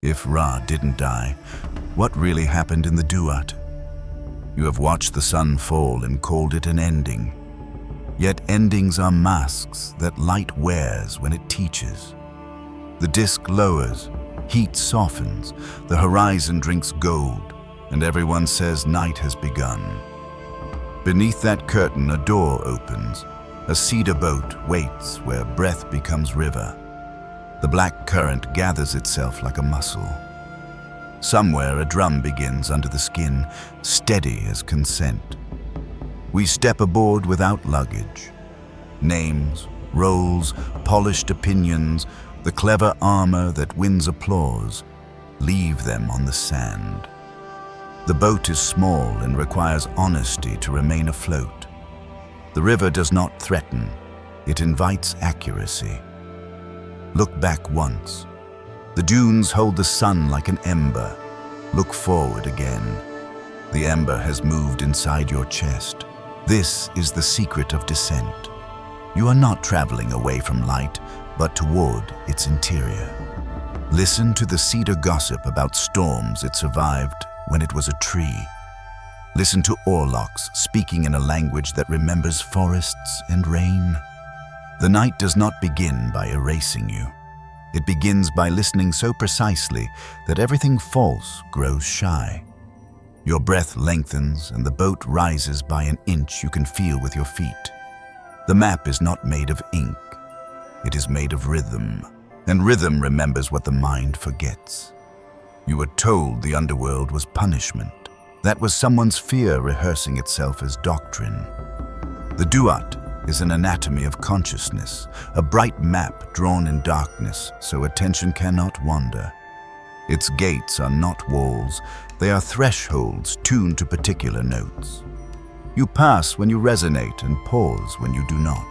If Ra didn't die, what really happened in the Duat? You have watched the sun fall and called it an ending. Yet endings are masks that light wears when it teaches. The disk lowers, heat softens, the horizon drinks gold, and everyone says night has begun. Beneath that curtain, a door opens. A cedar boat waits where breath becomes river. The black current gathers itself like a muscle. Somewhere a drum begins under the skin, steady as consent. We step aboard without luggage. Names, roles, polished opinions, the clever armor that wins applause, leave them on the sand. The boat is small and requires honesty to remain afloat. The river does not threaten, it invites accuracy. Look back once. The dunes hold the sun like an ember. Look forward again. The ember has moved inside your chest. This is the secret of descent. You are not traveling away from light, but toward its interior. Listen to the cedar gossip about storms it survived when it was a tree. Listen to oarlocks speaking in a language that remembers forests and rain. The night does not begin by erasing you. It begins by listening so precisely that everything false grows shy. Your breath lengthens and the boat rises by an inch you can feel with your feet. The map is not made of ink. It is made of rhythm, and rhythm remembers what the mind forgets. You were told the underworld was punishment. That was someone's fear rehearsing itself as doctrine. The Duat is an anatomy of consciousness, a bright map drawn in darkness so attention cannot wander. Its gates are not walls, they are thresholds tuned to particular notes. You pass when you resonate and pause when you do not.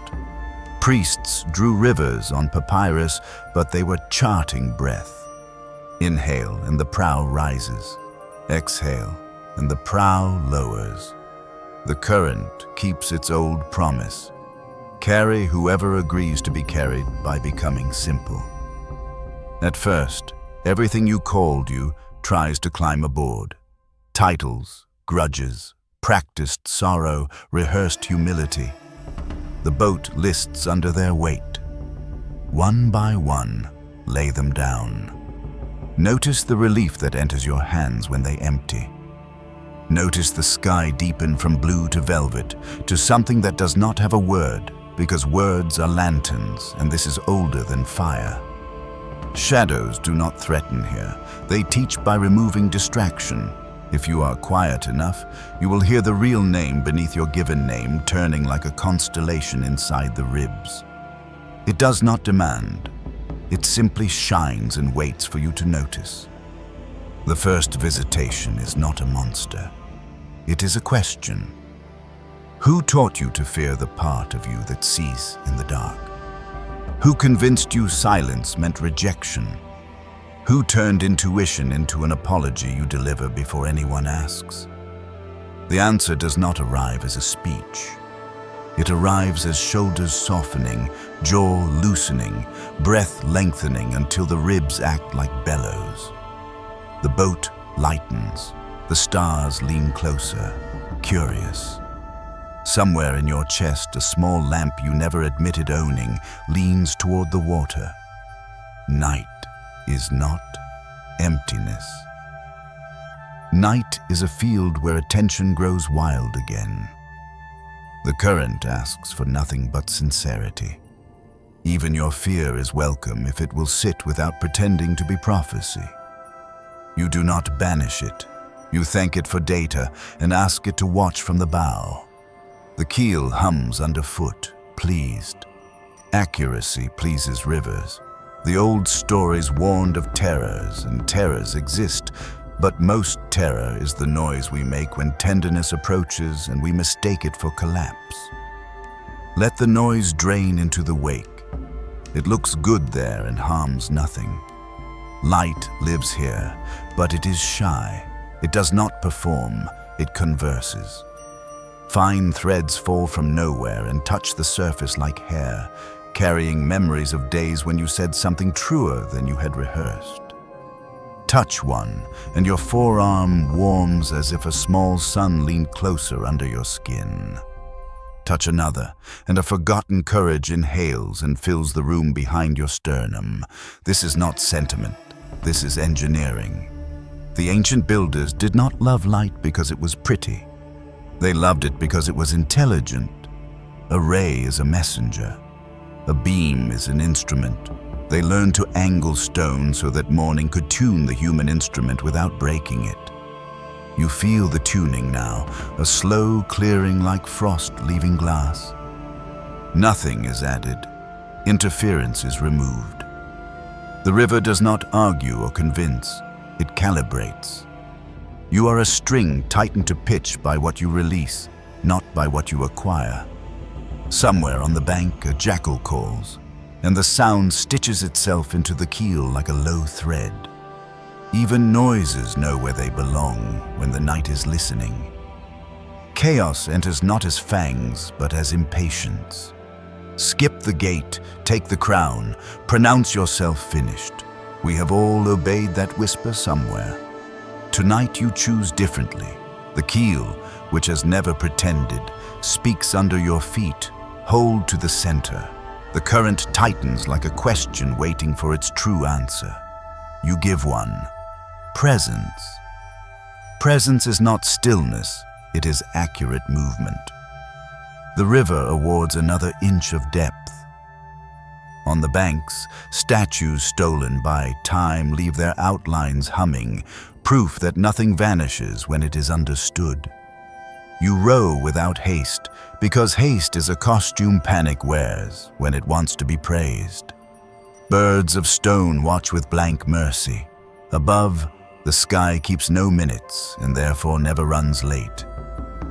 Priests drew rivers on papyrus, but they were charting breath. Inhale and the prow rises. Exhale and the prow lowers. The current keeps its old promise. Carry whoever agrees to be carried by becoming simple. At first, everything you called you tries to climb aboard. Titles, grudges, practiced sorrow, rehearsed humility. The boat lists under their weight. One by one, lay them down. Notice the relief that enters your hands when they empty. Notice the sky deepen from blue to velvet, to something that does not have a word, because words are lanterns, and this is older than fire. Shadows do not threaten here. They teach by removing distraction. If you are quiet enough, you will hear the real name beneath your given name turning like a constellation inside the ribs. It does not demand. It simply shines and waits for you to notice. The first visitation is not a monster. It is a question. Who taught you to fear the part of you that sees in the dark? Who convinced you silence meant rejection? Who turned intuition into an apology you deliver before anyone asks? The answer does not arrive as a speech. It arrives as shoulders softening, jaw loosening, breath lengthening until the ribs act like bellows. The boat lightens. The stars lean closer, curious. Somewhere in your chest, a small lamp you never admitted owning leans toward the water. Night is not emptiness. Night is a field where attention grows wild again. The current asks for nothing but sincerity. Even your fear is welcome if it will sit without pretending to be prophecy. You do not banish it. You thank it for data and ask it to watch from the bow. The keel hums underfoot, pleased. Accuracy pleases rivers. The old stories warned of terrors, and terrors exist, but most terror is the noise we make when tenderness approaches and we mistake it for collapse. Let the noise drain into the wake. It looks good there and harms nothing. Light lives here, but it is shy. It does not perform, it converses. Fine threads fall from nowhere and touch the surface like hair, carrying memories of days when you said something truer than you had rehearsed. Touch one, and your forearm warms as if a small sun leaned closer under your skin. Touch another, and a forgotten courage inhales and fills the room behind your sternum. This is not sentiment, this is engineering. The ancient builders did not love light because it was pretty. They loved it because it was intelligent. A ray is a messenger. A beam is an instrument. They learned to angle stone so that morning could tune the human instrument without breaking it. You feel the tuning now, a slow clearing like frost leaving glass. Nothing is added. Interference is removed. The river does not argue or convince. It calibrates. You are a string tightened to pitch by what you release, not by what you acquire. Somewhere on the bank, a jackal calls, and the sound stitches itself into the keel like a low thread. Even noises know where they belong when the night is listening. Chaos enters not as fangs, but as impatience. Skip the gate, take the crown, pronounce yourself finished. We have all obeyed that whisper somewhere. Tonight you choose differently. The keel, which has never pretended, speaks under your feet. Hold to the center. The current tightens like a question waiting for its true answer. You give one. Presence. Presence is not stillness, it is accurate movement. The river awards another inch of depth. On the banks, statues stolen by time leave their outlines humming, proof that nothing vanishes when it is understood. You row without haste, because haste is a costume panic wears when it wants to be praised. Birds of stone watch with blank mercy. Above, the sky keeps no minutes and therefore never runs late.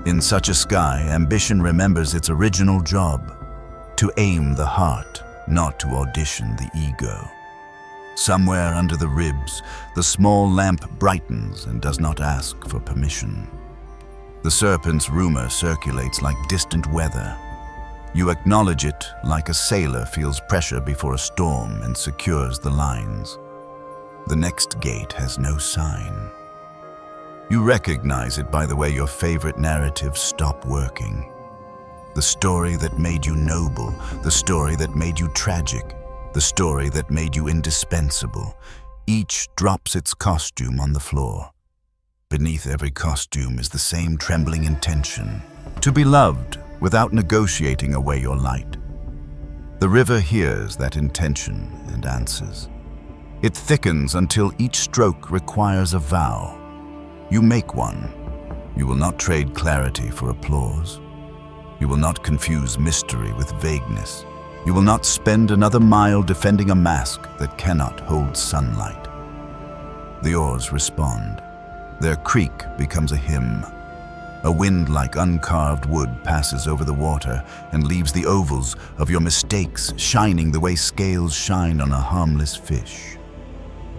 In such a sky, ambition remembers its original job, to aim the heart, not to audition the ego. Somewhere under the ribs, the small lamp brightens and does not ask for permission. The serpent's rumor circulates like distant weather. You acknowledge it like a sailor feels pressure before a storm and secures the lines. The next gate has no sign. You recognize it by the way your favorite narratives stop working. The story that made you noble, the story that made you tragic, the story that made you indispensable. Each drops its costume on the floor. Beneath every costume is the same trembling intention, to be loved without negotiating away your light. The river hears that intention and answers. It thickens until each stroke requires a vow. You make one. You will not trade clarity for applause. You will not confuse mystery with vagueness. You will not spend another mile defending a mask that cannot hold sunlight. The oars respond. Their creak becomes a hymn. A wind like uncarved wood passes over the water and leaves the ovals of your mistakes shining the way scales shine on a harmless fish.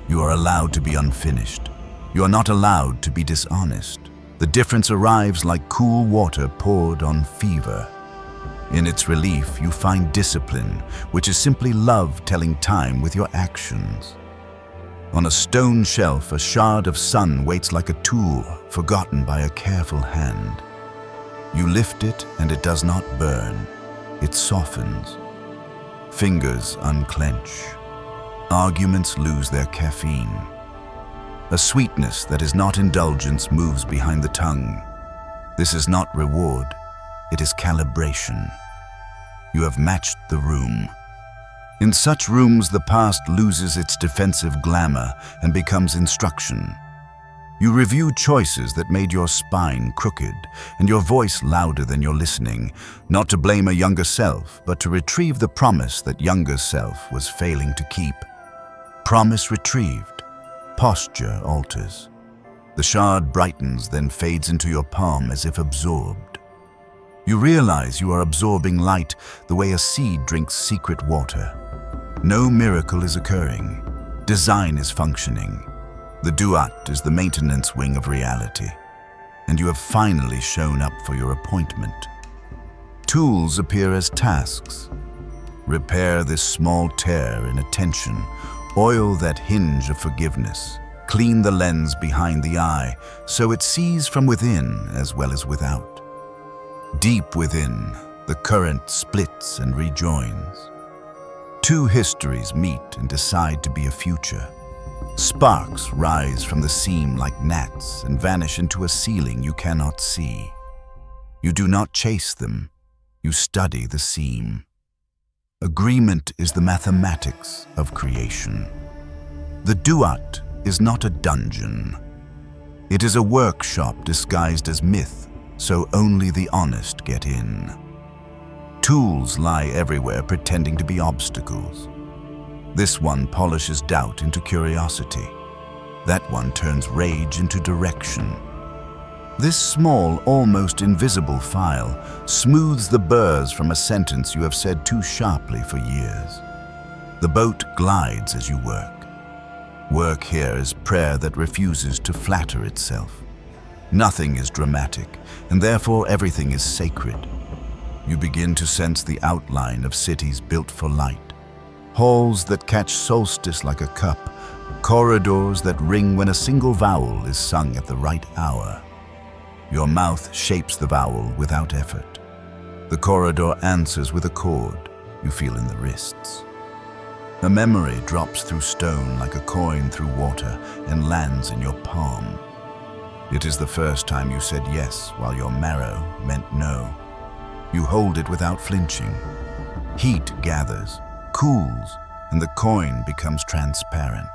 You are allowed to be unfinished. You are not allowed to be dishonest. The difference arrives like cool water poured on fever. In its relief, you find discipline, which is simply love telling time with your actions. On a stone shelf, a shard of sun waits like a tool, forgotten by a careful hand. You lift it, and it does not burn. It softens. Fingers unclench. Arguments lose their caffeine. A sweetness that is not indulgence moves behind the tongue. This is not reward, it is calibration. You have matched the room. In such rooms, the past loses its defensive glamour and becomes instruction. You review choices that made your spine crooked and your voice louder than your listening, not to blame a younger self, but to retrieve the promise that younger self was failing to keep. Promise retrieved. Posture alters. The shard brightens, then fades into your palm as if absorbed. You realize you are absorbing light the way a seed drinks secret water. No miracle is occurring. Design is functioning. The Duat is the maintenance wing of reality, and you have finally shown up for your appointment. Tools appear as tasks. Repair this small tear in attention, oil that hinge of forgiveness, clean the lens behind the eye so it sees from within as well as without. Deep within, the current splits and rejoins. Two histories meet and decide to be a future. Sparks rise from the seam like gnats and vanish into a ceiling you cannot see. You do not chase them, you study the seam. Agreement is the mathematics of creation. The Duat is not a dungeon. It is a workshop disguised as myth, so only the honest get in. Tools lie everywhere pretending to be obstacles. This one polishes doubt into curiosity. That one turns rage into direction. This small, almost invisible file smooths the burrs from a sentence you have said too sharply for years. The boat glides as you work. Work here is prayer that refuses to flatter itself. Nothing is dramatic, and therefore everything is sacred. You begin to sense the outline of cities built for light. Halls that catch solstice like a cup, corridors that ring when a single vowel is sung at the right hour. Your mouth shapes the vowel without effort. The corridor answers with a chord you feel in the wrists. A memory drops through stone like a coin through water and lands in your palm. It is the first time you said yes while your marrow meant no. You hold it without flinching. Heat gathers, cools, and the coin becomes transparent.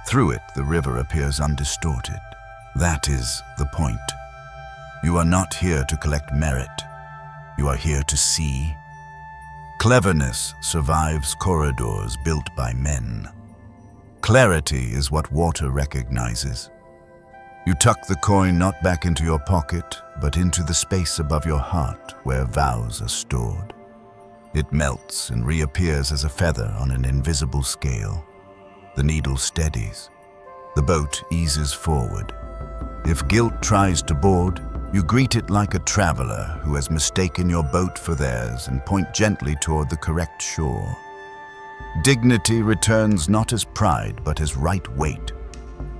Through it, the river appears undistorted. That is the point. You are not here to collect merit. You are here to see. Cleverness survives corridors built by men. Clarity is what water recognizes. You tuck the coin not back into your pocket, but into the space above your heart where vows are stored. It melts and reappears as a feather on an invisible scale. The needle steadies. The boat eases forward. If guilt tries to board, you greet it like a traveler who has mistaken your boat for theirs and point gently toward the correct shore. Dignity returns not as pride, but as right weight.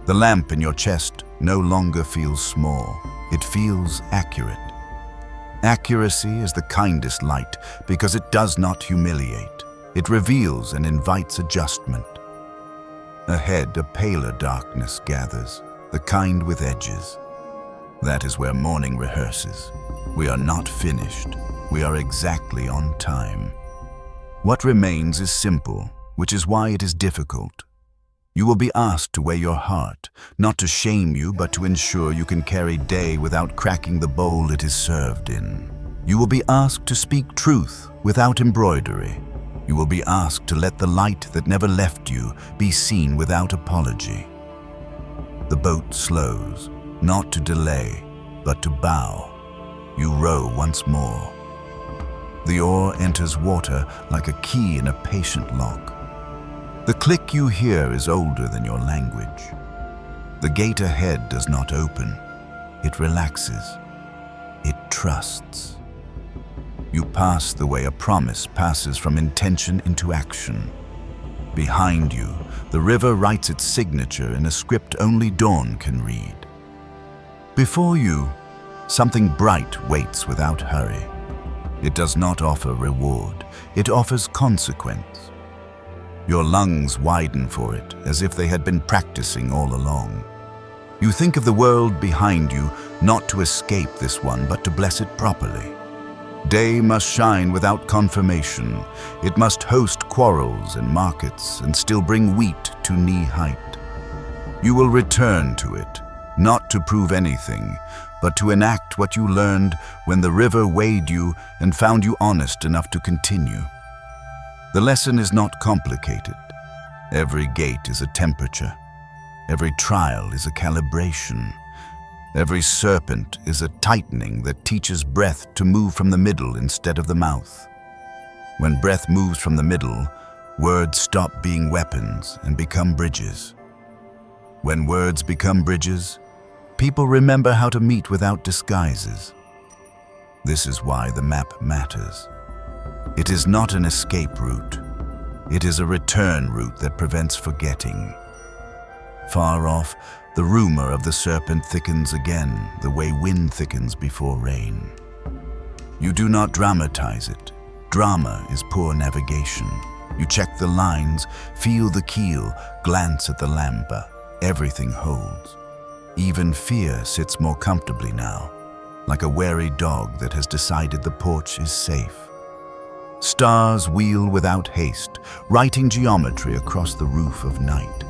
The lamp in your chest no longer feels small. It feels accurate. Accuracy is the kindest light because it does not humiliate. It reveals and invites adjustment. Ahead, a paler darkness gathers, the kind with edges. That is where morning rehearses. We are not finished. We are exactly on time. What remains is simple, which is why it is difficult. You will be asked to weigh your heart, not to shame you, but to ensure you can carry day without cracking the bowl it is served in. You will be asked to speak truth without embroidery. You will be asked to let the light that never left you be seen without apology. The boat slows, not to delay, but to bow. You row once more. The oar enters water like a key in a patient lock. The click you hear is older than your language. The gate ahead does not open. It relaxes. It trusts. You pass the way a promise passes from intention into action. Behind you, the river writes its signature in a script only dawn can read. Before you, something bright waits without hurry. It does not offer reward. It offers consequence. Your lungs widen for it, as if they had been practicing all along. You think of the world behind you, not to escape this one, but to bless it properly. Day must shine without confirmation. It must host quarrels and markets, and still bring wheat to knee height. You will return to it, not to prove anything, but to enact what you learned when the river weighed you and found you honest enough to continue. The lesson is not complicated. Every gate is a temperature. Every trial is a calibration. Every serpent is a tightening that teaches breath to move from the middle instead of the mouth. When breath moves from the middle, words stop being weapons and become bridges. When words become bridges, people remember how to meet without disguises. This is why the map matters. It is not an escape route. It is a return route that prevents forgetting. Far off, the rumor of the serpent thickens again, the way wind thickens before rain. You do not dramatize it. Drama is poor navigation. You check the lines, feel the keel, glance at the lampa. Everything holds. Even fear sits more comfortably now, like a wary dog that has decided the porch is safe. Stars wheel without haste, writing geometry across the roof of night.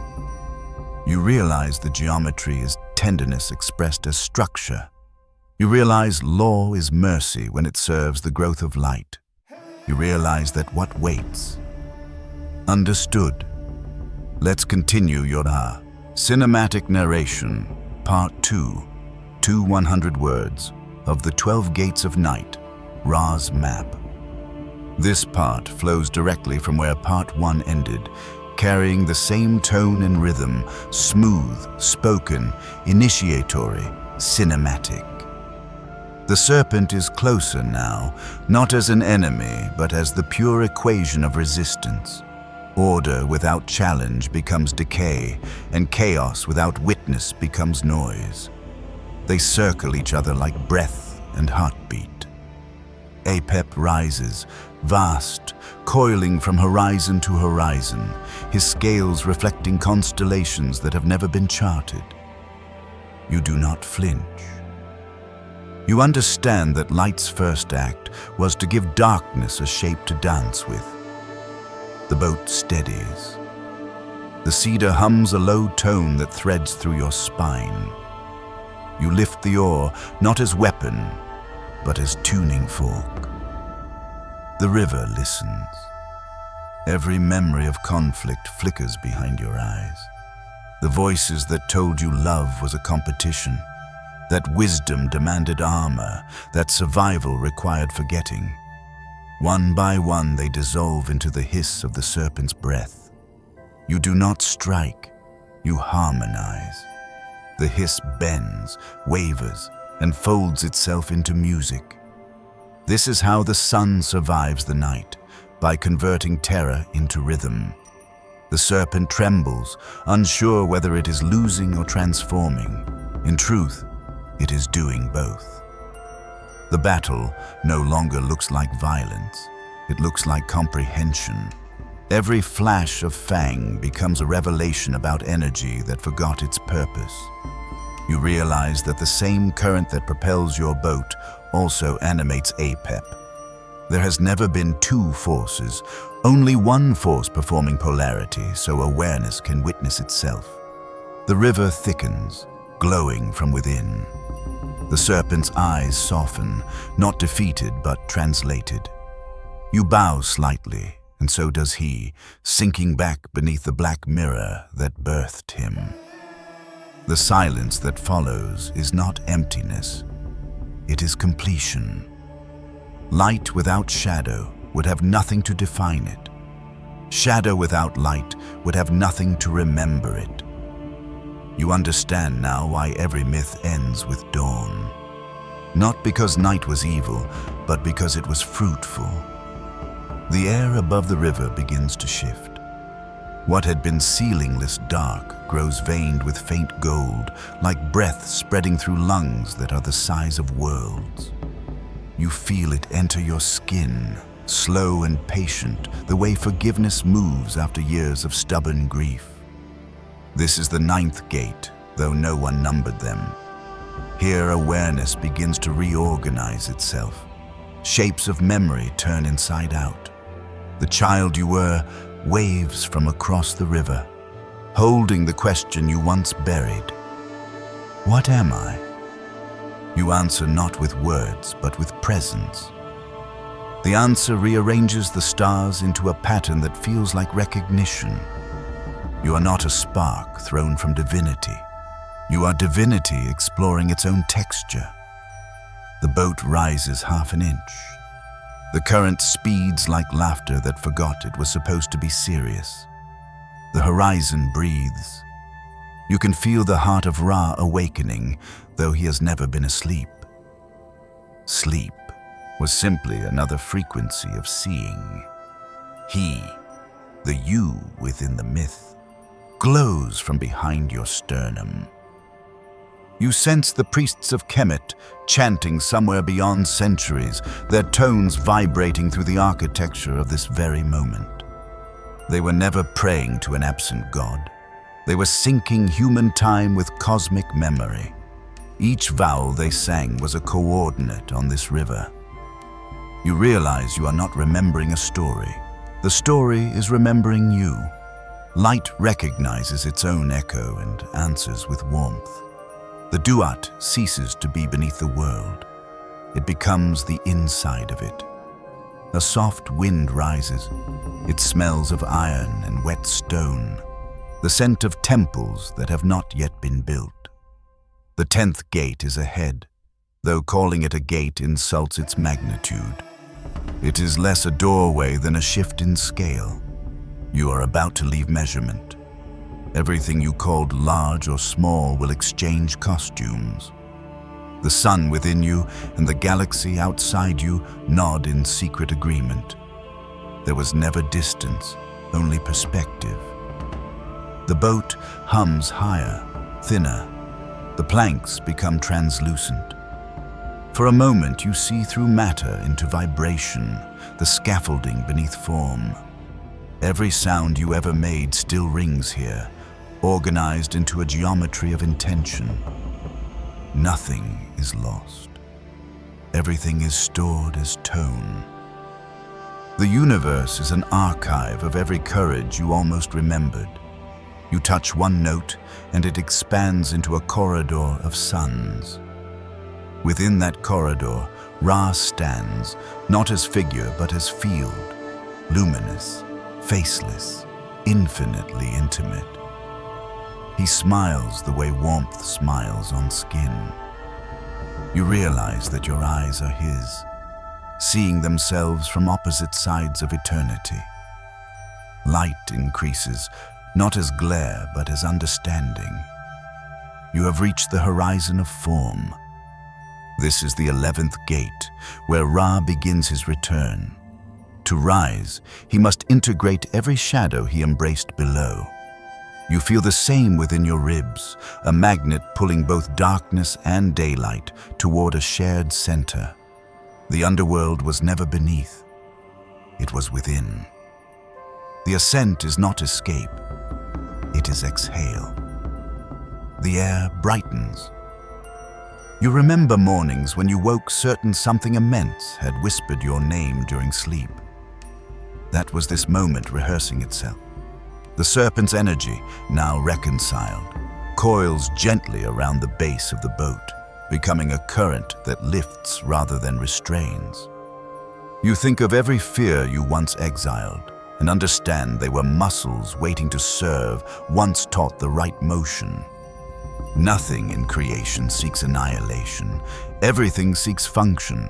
You realize the geometry is tenderness expressed as structure. You realize law is mercy when it serves the growth of light. You realize that what waits. Understood. Let's continue, Yora. Cinematic narration, part 2, 100 words, of the 12 Gates of Night, Ra's map. This part flows directly from where part 1 ended, carrying the same tone and rhythm, smooth, spoken, initiatory, cinematic. The serpent is closer now, not as an enemy, but as the pure equation of resistance. Order without challenge becomes decay, and chaos without witness becomes noise. They circle each other like breath and heartbeat. Apep rises, vast, coiling from horizon to horizon, his scales reflecting constellations that have never been charted. You do not flinch. You understand that light's first act was to give darkness a shape to dance with. The boat steadies. The cedar hums a low tone that threads through your spine. You lift the oar, not as weapon, but as tuning fork. The river listens. Every memory of conflict flickers behind your eyes. The voices that told you love was a competition, that wisdom demanded armor, that survival required forgetting. One by one they dissolve into the hiss of the serpent's breath. You do not strike, you harmonize. The hiss bends, wavers, and folds itself into music. This is how the sun survives the night, by converting terror into rhythm. The serpent trembles, unsure whether it is losing or transforming. In truth, it is doing both. The battle no longer looks like violence. It looks like comprehension. Every flash of fang becomes a revelation about energy that forgot its purpose. You realize that the same current that propels your boat also animates Apep. There has never been two forces, only one force performing polarity, so awareness can witness itself. The river thickens, glowing from within. The serpent's eyes soften, not defeated but translated. You bow slightly, and so does he, sinking back beneath the black mirror that birthed him. The silence that follows is not emptiness. It is completion. Light without shadow would have nothing to define it. Shadow without light would have nothing to remember it. You understand now why every myth ends with dawn. Not because night was evil, but because it was fruitful. The air above the river begins to shift. What had been ceilingless dark grows veined with faint gold, like breath spreading through lungs that are the size of worlds. You feel it enter your skin, slow and patient, the way forgiveness moves after years of stubborn grief. This is the 9th gate, though no one numbered them. Here awareness begins to reorganize itself. Shapes of memory turn inside out. The child you were waves from across the river, holding the question you once buried. What am I? You answer not with words, but with presence. The answer rearranges the stars into a pattern that feels like recognition. You are not a spark thrown from divinity. You are divinity exploring its own texture. The boat rises half an inch. The current speeds like laughter that forgot it was supposed to be serious. The horizon breathes. You can feel the heart of Ra awakening, though he has never been asleep. Sleep was simply another frequency of seeing. He, the you within the myth, glows from behind your sternum. You sense the priests of Kemet chanting somewhere beyond centuries, their tones vibrating through the architecture of this very moment. They were never praying to an absent god. They were syncing human time with cosmic memory. Each vowel they sang was a coordinate on this river. You realize you are not remembering a story. The story is remembering you. Light recognizes its own echo and answers with warmth. The Duat ceases to be beneath the world. It becomes the inside of it. A soft wind rises. It smells of iron and wet stone, the scent of temples that have not yet been built. The 10th gate is ahead, though calling it a gate insults its magnitude. It is less a doorway than a shift in scale. You are about to leave measurement. Everything you called large or small will exchange costumes. The sun within you and the galaxy outside you nod in secret agreement. There was never distance, only perspective. The boat hums higher, thinner. The planks become translucent. For a moment you see through matter into vibration, the scaffolding beneath form. Every sound you ever made still rings here, organized into a geometry of intention. Nothing is lost. Everything is stored as tone. The universe is an archive of every courage you almost remembered. You touch one note and it expands into a corridor of suns. Within that corridor, Ra stands, not as figure but as field, luminous, faceless, infinitely intimate. He smiles the way warmth smiles on skin. You realize that your eyes are his, seeing themselves from opposite sides of eternity. Light increases, not as glare but as understanding. You have reached the horizon of form. This is the 11th gate, where Ra begins his return. To rise, he must integrate every shadow he embraced below. You feel the same within your ribs, a magnet pulling both darkness and daylight toward a shared center. The underworld was never beneath. It was within. The ascent is not escape. It is exhale. The air brightens. You remember mornings when you woke certain something immense had whispered your name during sleep. That was this moment rehearsing itself. The serpent's energy, now reconciled, coils gently around the base of the boat, becoming a current that lifts rather than restrains. You think of every fear you once exiled and understand they were muscles waiting to serve, once taught the right motion. Nothing in creation seeks annihilation. Everything seeks function.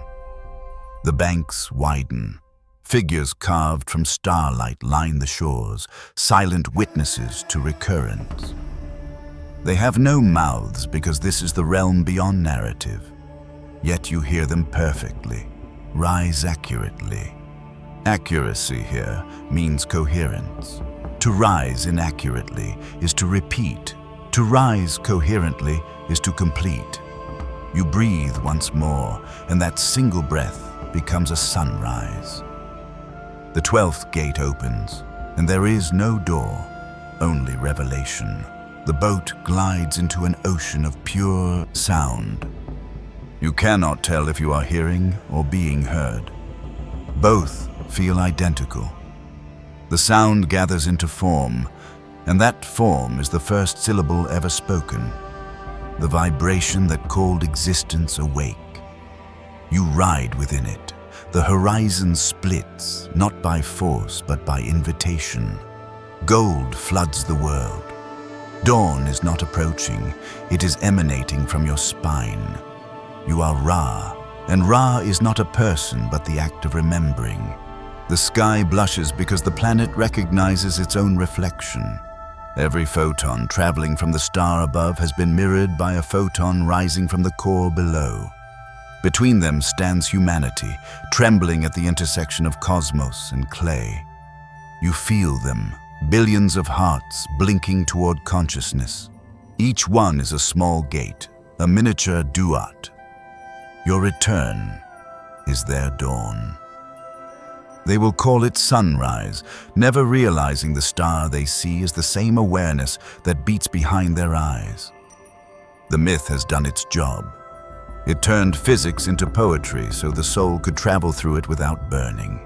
The banks widen. Figures carved from starlight line the shores, silent witnesses to recurrence. They have no mouths because this is the realm beyond narrative. Yet you hear them perfectly, rise accurately. Accuracy here means coherence. To rise inaccurately is to repeat. To rise coherently is to complete. You breathe once more, and that single breath becomes a sunrise. The 12th gate opens, and there is no door, only revelation. The boat glides into an ocean of pure sound. You cannot tell if you are hearing or being heard. Both feel identical. The sound gathers into form, and that form is the first syllable ever spoken, the vibration that called existence awake. You ride within it. The horizon splits, not by force, but by invitation. Gold floods the world. Dawn is not approaching, it is emanating from your spine. You are Ra, and Ra is not a person, but the act of remembering. The sky blushes because the planet recognizes its own reflection. Every photon traveling from the star above has been mirrored by a photon rising from the core below. Between them stands humanity, trembling at the intersection of cosmos and clay. You feel them, billions of hearts blinking toward consciousness. Each one is a small gate, a miniature Duat. Your return is their dawn. They will call it sunrise, never realizing the star they see is the same awareness that beats behind their eyes. The myth has done its job. It turned physics into poetry so the soul could travel through it without burning.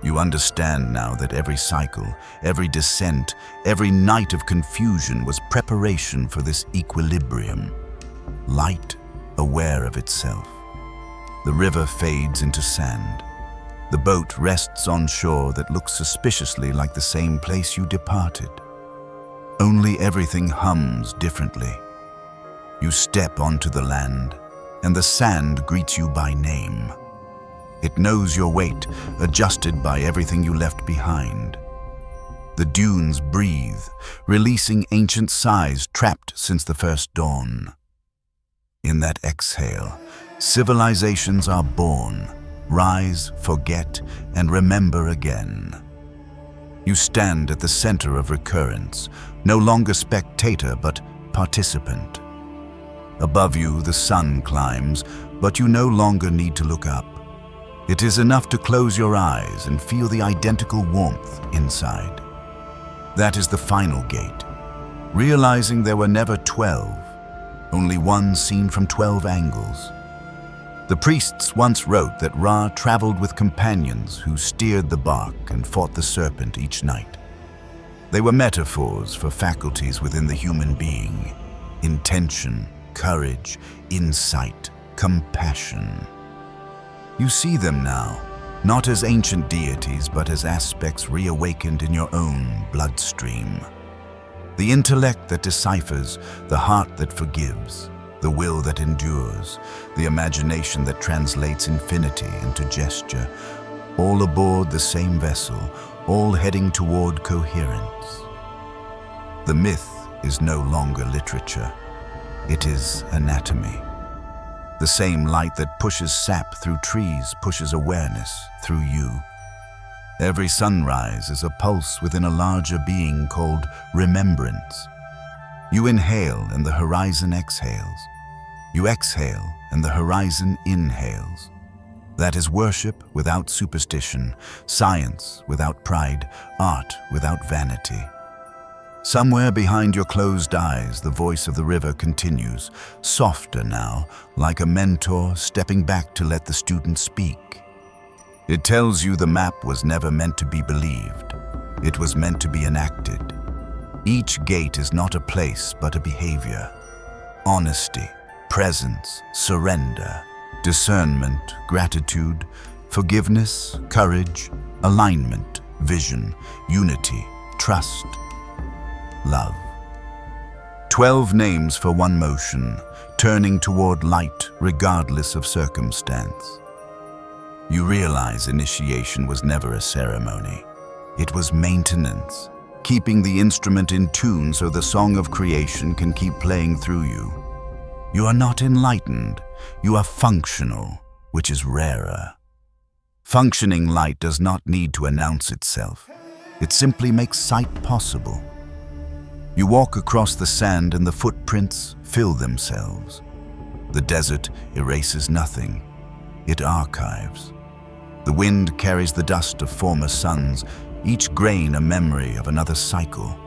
You understand now that every cycle, every descent, every night of confusion was preparation for this equilibrium. Light, aware of itself. The river fades into sand. The boat rests on shore that looks suspiciously like the same place you departed. Only everything hums differently. You step onto the land, and the sand greets you by name. It knows your weight, adjusted by everything you left behind. The dunes breathe, releasing ancient sighs trapped since the first dawn. In that exhale, civilizations are born, rise, forget, and remember again. You stand at the center of recurrence, no longer spectator but participant. Above you, the sun climbs, but you no longer need to look up. It is enough to close your eyes and feel the identical warmth inside. That is the final gate, realizing there were never 12, only one seen from 12 angles. The priests once wrote that Ra traveled with companions who steered the bark and fought the serpent each night. They were metaphors for faculties within the human being: intention, courage, insight, compassion. You see them now, not as ancient deities, but as aspects reawakened in your own bloodstream. The intellect that deciphers, the heart that forgives, the will that endures, the imagination that translates infinity into gesture, all aboard the same vessel, all heading toward coherence. The myth is no longer literature. It is anatomy. The same light that pushes sap through trees pushes awareness through you. Every sunrise is a pulse within a larger being called remembrance. You inhale and the horizon exhales. You exhale and the horizon inhales. That is worship without superstition, science without pride, art without vanity. Somewhere behind your closed eyes, the voice of the river continues, softer now, like a mentor stepping back to let the student speak. It tells you the map was never meant to be believed. It was meant to be enacted. Each gate is not a place, but a behavior. Honesty, presence, surrender, discernment, gratitude, forgiveness, courage, alignment, vision, unity, trust, love. 12 names for one motion, turning toward light regardless of circumstance. You realize initiation was never a ceremony. It was maintenance, keeping the instrument in tune so the song of creation can keep playing through you. You are not enlightened, you are functional, which is rarer. Functioning light does not need to announce itself. It simply makes sight possible. You walk across the sand and the footprints fill themselves. The desert erases nothing. It archives. The wind carries the dust of former suns, each grain a memory of another cycle.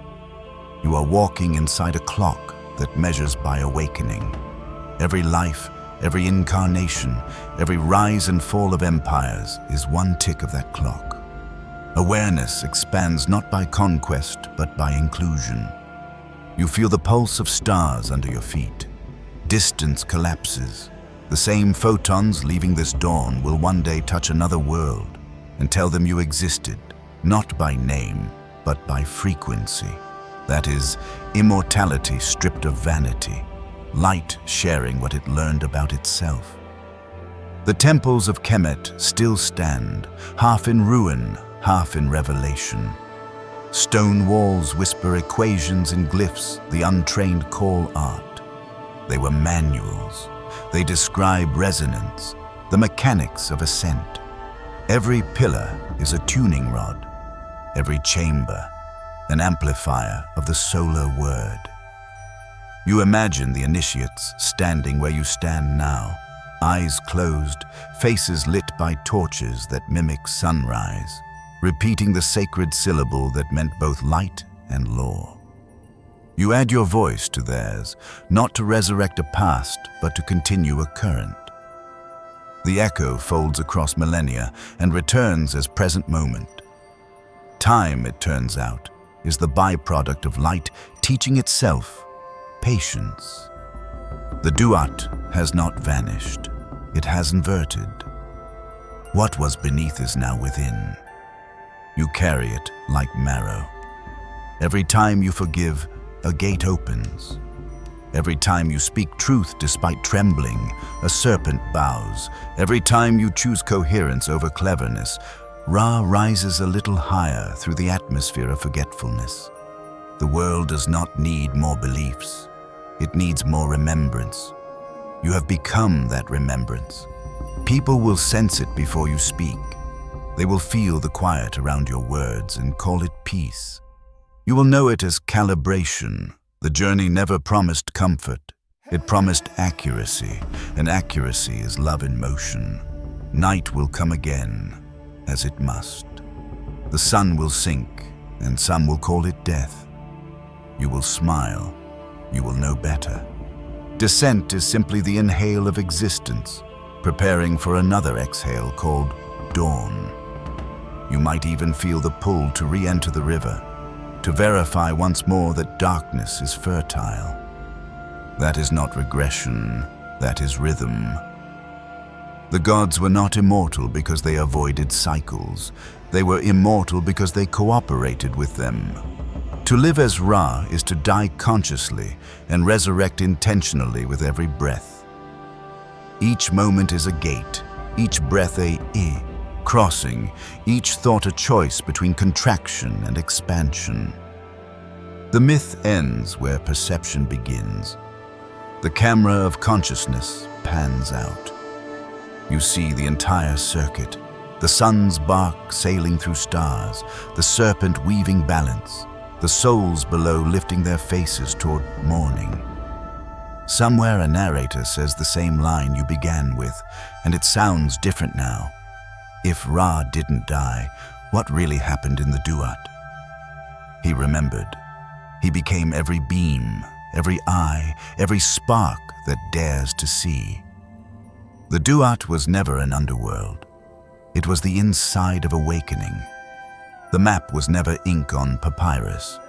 You are walking inside a clock that measures by awakening. Every life, every incarnation, every rise and fall of empires is one tick of that clock. Awareness expands not by conquest, but by inclusion. You feel the pulse of stars under your feet. Distance collapses. The same photons leaving this dawn will one day touch another world and tell them you existed, not by name, but by frequency. That is, immortality stripped of vanity, light sharing what it learned about itself. The temples of Kemet still stand, half in ruin, half in revelation. Stone walls whisper equations and glyphs the untrained call art. They were manuals. They describe resonance, the mechanics of ascent. Every pillar is a tuning rod. Every chamber, an amplifier of the solar word. You imagine the initiates standing where you stand now, eyes closed, faces lit by torches that mimic sunrise, repeating the sacred syllable that meant both light and law. You add your voice to theirs, not to resurrect a past, but to continue a current. The echo folds across millennia and returns as present moment. Time, it turns out, is the byproduct of light teaching itself patience. The Duat has not vanished. It has inverted. What was beneath is now within. You carry it like marrow. Every time you forgive, a gate opens. Every time you speak truth despite trembling, a serpent bows. Every time you choose coherence over cleverness, Ra rises a little higher through the atmosphere of forgetfulness. The world does not need more beliefs. It needs more remembrance. You have become that remembrance. People will sense it before you speak. They will feel the quiet around your words and call it peace. You will know it as calibration. The journey never promised comfort. It promised accuracy, and accuracy is love in motion. Night will come again, as it must. The sun will sink, and some will call it death. You will smile. You will know better. Descent is simply the inhale of existence, preparing for another exhale called dawn. You might even feel the pull to re-enter the river, to verify once more that darkness is fertile. That is not regression, that is rhythm. The gods were not immortal because they avoided cycles. They were immortal because they cooperated with them. To live as Ra is to die consciously and resurrect intentionally with every breath. Each moment is a gate, each breath a crossing, each thought a choice between contraction and expansion. The myth ends where perception begins. The camera of consciousness pans out. You see the entire circuit, the sun's bark sailing through stars, the serpent weaving balance, the souls below lifting their faces toward morning. Somewhere a narrator says the same line you began with, and it sounds different now. If Ra didn't die, what really happened in the Duat? He remembered. He became every beam, every eye, every spark that dares to see. The Duat was never an underworld. It was the inside of awakening. The map was never ink on papyrus.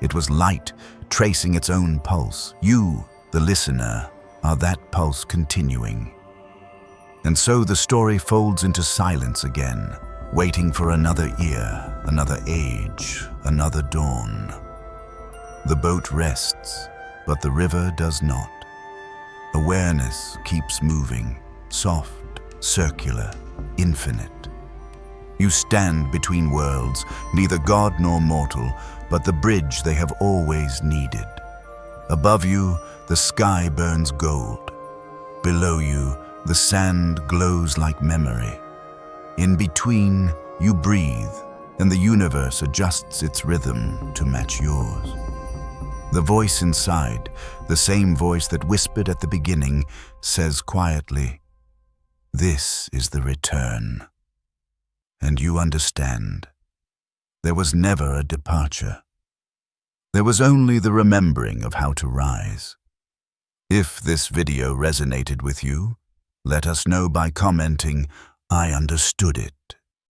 It was light, tracing its own pulse. You, the listener, are that pulse continuing. And so the story folds into silence again, waiting for another ear, another age, another dawn. The boat rests, but the river does not. Awareness keeps moving, soft, circular, infinite. You stand between worlds, neither god nor mortal, but the bridge they have always needed. Above you, the sky burns gold. Below you, the sand glows like memory. In between, you breathe, and the universe adjusts its rhythm to match yours. The voice inside, the same voice that whispered at the beginning, says quietly, "This is the return." And you understand. There was never a departure. There was only the remembering of how to rise. If this video resonated with you, let us know by commenting, "I understood it."